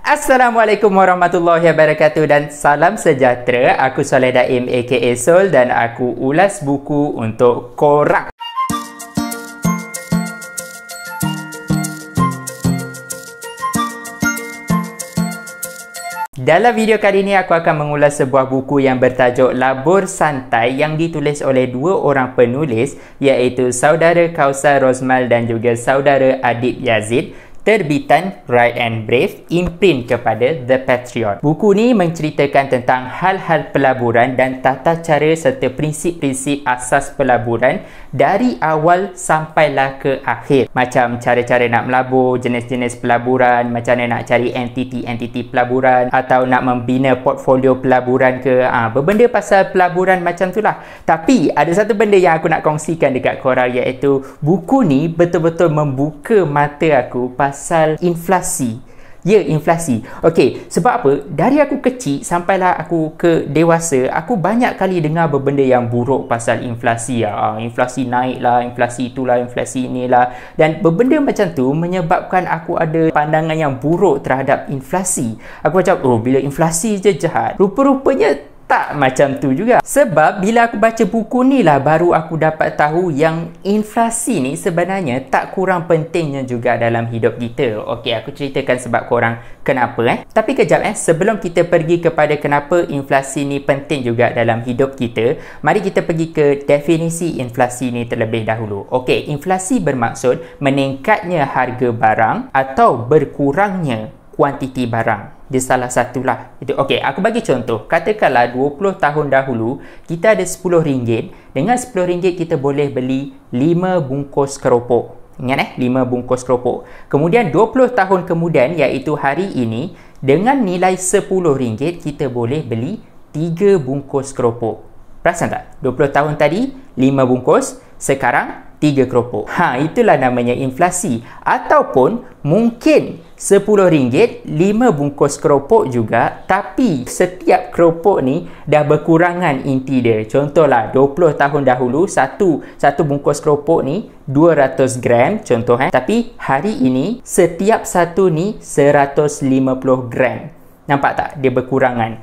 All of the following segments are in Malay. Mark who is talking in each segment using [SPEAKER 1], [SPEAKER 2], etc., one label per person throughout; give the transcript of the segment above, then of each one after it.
[SPEAKER 1] Assalamualaikum warahmatullahi wabarakatuh dan salam sejahtera. Aku Soleh Daim aka Sol dan aku ulas buku untuk korang. Dalam video kali ini aku akan mengulas sebuah buku yang bertajuk Labur Santai yang ditulis oleh dua orang penulis iaitu saudara Kausar Rosmal dan juga saudara Adib Yazid. Terbitan Write and Brave, imprint kepada The Patriot. Buku ni menceritakan tentang hal-hal pelaburan dan tata cara serta prinsip-prinsip asas pelaburan dari awal sampailah ke akhir. Macam cara-cara nak melabur, jenis-jenis pelaburan, macam mana nak cari entiti-entiti pelaburan atau nak membina portfolio pelaburan ke. Berbenda pasal pelaburan macam tu lah. Tapi ada satu benda yang aku nak kongsikan dekat korang iaitu buku ni betul-betul membuka mata aku pasal inflasi. Ya, inflasi. Okey, sebab apa? Dari aku kecil sampailah aku ke dewasa, aku banyak kali dengar berbenda yang buruk pasal inflasi. Inflasi naik lah, inflasi itulah, inflasi inilah. Dan berbenda macam tu menyebabkan aku ada pandangan yang buruk terhadap inflasi. Aku macam, bila inflasi je jahat. Rupa-rupanya tak macam tu juga. Sebab bila aku baca buku ni lah baru aku dapat tahu yang inflasi ni sebenarnya tak kurang pentingnya juga dalam hidup kita. Okey, aku ceritakan sebab korang kenapa Tapi kejap sebelum kita pergi kepada kenapa inflasi ni penting juga dalam hidup kita, mari kita pergi ke definisi inflasi ni terlebih dahulu. Okey, inflasi bermaksud meningkatnya harga barang atau berkurangnya kuantiti barang. Dia salah satulah. Okey, aku bagi contoh. Katakanlah 20 tahun dahulu kita ada RM10. Dengan RM10 kita boleh beli 5 bungkus keropok. Ingat 5 bungkus keropok. Kemudian 20 tahun kemudian iaitu hari ini, dengan nilai RM10 kita boleh beli 3 bungkus keropok. Perasan tak? 20 tahun tadi 5 bungkus, sekarang 3 keropok. Itulah namanya inflasi. Ataupun mungkin RM10 5 bungkus keropok juga, tapi setiap keropok ni dah berkurangan inti dia. Contohlah 20 tahun dahulu satu bungkus keropok ni 200 gram contoh tapi hari ini setiap satu ni 150 gram. Nampak tak? Dia berkurangan.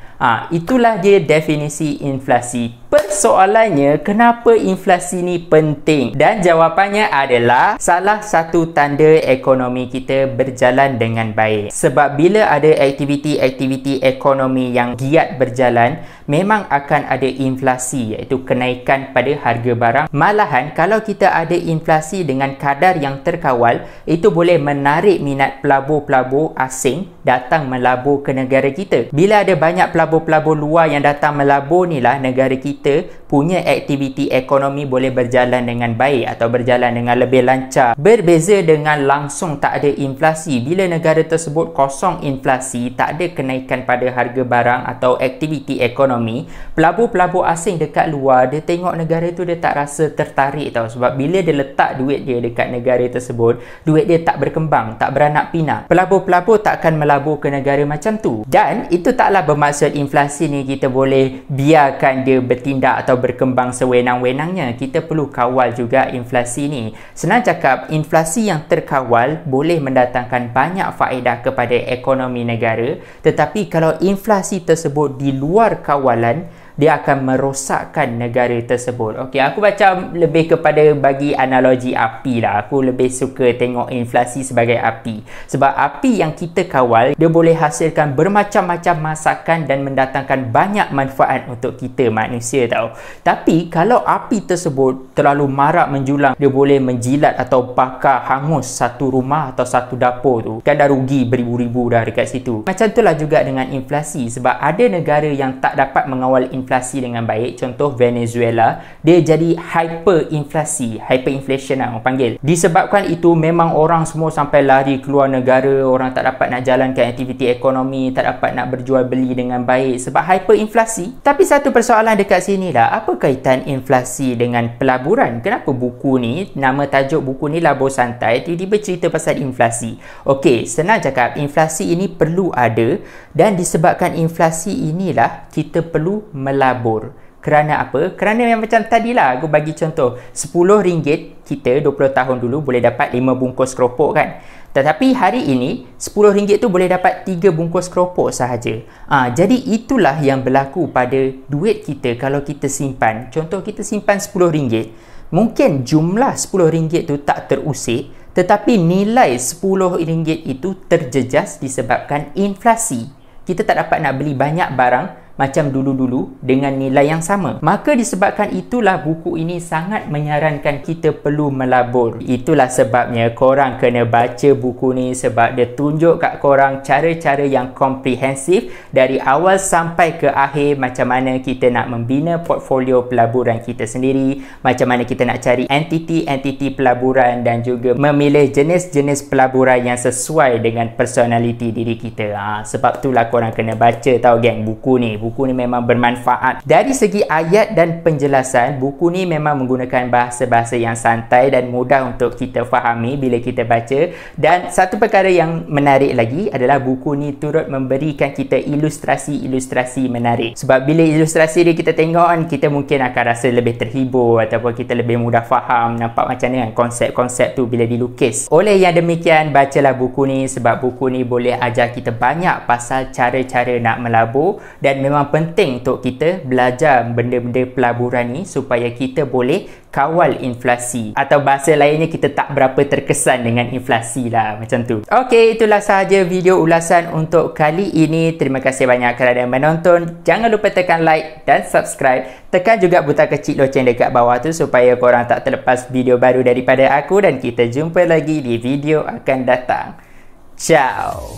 [SPEAKER 1] Itulah dia definisi inflasi. Persoalannya, kenapa inflasi ni penting? Dan jawapannya adalah salah satu tanda ekonomi kita berjalan dengan baik. Sebab bila ada aktiviti-aktiviti ekonomi yang giat berjalan, memang akan ada inflasi iaitu kenaikan pada harga barang. Malahan kalau kita ada inflasi dengan kadar yang terkawal, itu boleh menarik minat pelabur-pelabur asing datang melabur ke negara kita. Bila ada banyak pelabur-pelabur luar yang datang melabur ni lah, negara kita punya aktiviti ekonomi boleh berjalan dengan baik atau berjalan dengan lebih lancar. Berbeza dengan langsung tak ada inflasi. Bila negara tersebut kosong inflasi, tak ada kenaikan pada harga barang atau aktiviti ekonomi, pelabur-pelabur asing dekat luar, dia tengok negara tu dia tak rasa tertarik tau. Sebab bila dia letak duit dia dekat negara tersebut, duit dia tak berkembang, tak beranak pinak. Pelabur-pelabur tak akan melabur ke negara macam tu. Dan itu taklah bermaksud inflasi ni kita boleh biarkan dia bertindak atau berkembang sewenang-wenangnya. Kita perlu kawal juga inflasi ni. Senang cakap, inflasi yang terkawal boleh mendatangkan banyak faedah kepada ekonomi negara, tetapi kalau inflasi tersebut di luar kawalan, dia akan merosakkan negara tersebut. Okey, aku macam lebih kepada bagi analogi api lah. Aku lebih suka tengok inflasi sebagai api. Sebab api yang kita kawal, dia boleh hasilkan bermacam-macam masakan dan mendatangkan banyak manfaat untuk kita manusia tau. Tapi kalau api tersebut terlalu marak menjulang, dia boleh menjilat atau bakar hangus satu rumah atau satu dapur tu. Kan dah rugi beribu-ribu dah dekat situ. Macam itulah juga dengan inflasi. Sebab ada negara yang tak dapat mengawal inflasi dengan baik, contoh Venezuela, dia jadi hyperinflation lah orang panggil. Disebabkan itu memang orang semua sampai lari keluar negara, orang tak dapat nak jalankan aktiviti ekonomi, tak dapat nak berjual beli dengan baik sebab hyperinflasi. Tapi satu persoalan dekat sini lah, apa kaitan inflasi dengan pelaburan? Kenapa buku ni, nama tajuk buku ni Labur Santai, tiba-tiba cerita pasal inflasi? Okey, senang cakap, inflasi ini perlu ada dan disebabkan inflasi inilah kita perlu melabur. Kerana apa? Kerana yang macam tadilah aku bagi contoh, RM10 kita 20 tahun dulu boleh dapat 5 bungkus keropok kan. Tetapi hari ini RM10 tu boleh dapat 3 bungkus keropok sahaja. Jadi itulah yang berlaku pada duit kita kalau kita simpan. Contoh kita simpan RM10, mungkin jumlah RM10 tu tak terusik, tetapi nilai RM10 itu terjejas disebabkan inflasi. Kita tak dapat nak beli banyak barang macam dulu-dulu dengan nilai yang sama. Maka disebabkan itulah buku ini sangat menyarankan kita perlu melabur. Itulah sebabnya korang kena baca buku ni, sebab dia tunjuk kat korang cara-cara yang komprehensif dari awal sampai ke akhir, macam mana kita nak membina portfolio pelaburan kita sendiri, macam mana kita nak cari entiti-entiti pelaburan dan juga memilih jenis-jenis pelaburan yang sesuai dengan personality diri kita. Sebab itulah korang kena baca tau geng buku ni. Buku ni memang bermanfaat. Dari segi ayat dan penjelasan, buku ni memang menggunakan bahasa-bahasa yang santai dan mudah untuk kita fahami bila kita baca. Dan satu perkara yang menarik lagi adalah buku ni turut memberikan kita ilustrasi-ilustrasi menarik. Sebab bila ilustrasi dia kita tengok kan, kita mungkin akan rasa lebih terhibur ataupun kita lebih mudah faham nampak macam mana konsep-konsep tu bila dilukis. Oleh yang demikian, bacalah buku ni sebab buku ni boleh ajar kita banyak pasal cara-cara nak melabur, dan memang penting untuk kita belajar benda-benda pelaburan ni supaya kita boleh kawal inflasi, atau bahasa lainnya kita tak berapa terkesan dengan inflasi lah, macam tu. Okey, itulah sahaja video ulasan untuk kali ini. Terima kasih banyak kerana menonton. Jangan lupa tekan like dan subscribe. Tekan juga butang kecil loceng dekat bawah tu supaya korang tak terlepas video baru daripada aku, dan kita jumpa lagi di video akan datang. Ciao.